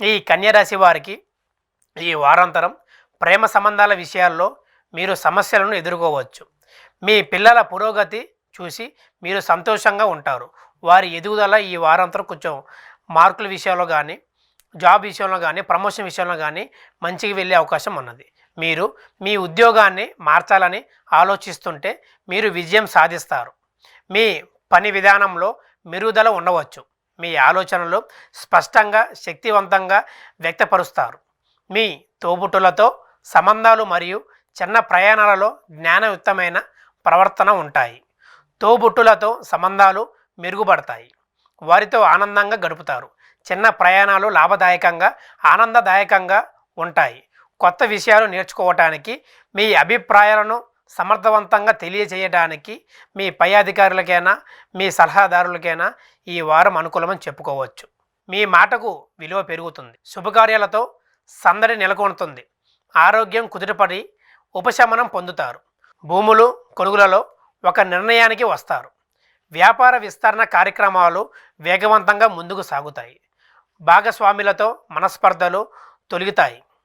ఈ కన్యరాశి వారికి ఈ వారాంతరం ప్రేమ సంబంధాల విషయాల్లో మీరు సమస్యలను ఎదుర్కోవచ్చు. మీ పిల్లల పురోగతి చూసి మీరు సంతోషంగా ఉంటారు. వారి ఎదుగుదల ఈ వారాంతరం కొంచెం మార్కుల విషయంలో కానీ, జాబ్ విషయంలో కానీ, ప్రమోషన్ విషయంలో కానీ మంచిగా వెళ్ళే అవకాశం ఉన్నది. మీరు మీ ఉద్యోగాన్ని మార్చాలని ఆలోచిస్తుంటే మీరు విజయం సాధిస్తారు. మీ పని విధానంలో మెరుగుదల ఉండవచ్చు. మీ ఆలోచనలు స్పష్టంగా, శక్తివంతంగా వ్యక్తపరుస్తారు. మీ తోబుట్టులతో సంబంధాలు మరియు చిన్న ప్రయాణాలలో జ్ఞానయుక్తమైన ప్రవర్తన ఉంటాయి. తోబుట్టులతో సంబంధాలు మెరుగుపడతాయి. వారితో ఆనందంగా గడుపుతారు. చిన్న ప్రయాణాలు లాభదాయకంగా, ఆనందదాయకంగా ఉంటాయి. కొత్త విషయాలు నేర్చుకోవటానికి, మీ అభిప్రాయాలను సమర్థవంతంగా తెలియజేయడానికి మీ పై అధికారులకైనా, మీ సలహాదారులకైనా ఈ వారం అనుకూలమని చెప్పుకోవచ్చు. మీ మాటకు విలువ పెరుగుతుంది. శుభకార్యాలతో సందడి నెలకొంటుంది. ఆరోగ్యం కుదుటపడి ఉపశమనం పొందుతారు. భూములు కొనుగోలులో ఒక నిర్ణయానికి వస్తారు. వ్యాపార విస్తరణ కార్యక్రమాలు వేగవంతంగా ముందుకు సాగుతాయి. భాగస్వాములతో మనస్పర్ధలు తొలగుతాయి.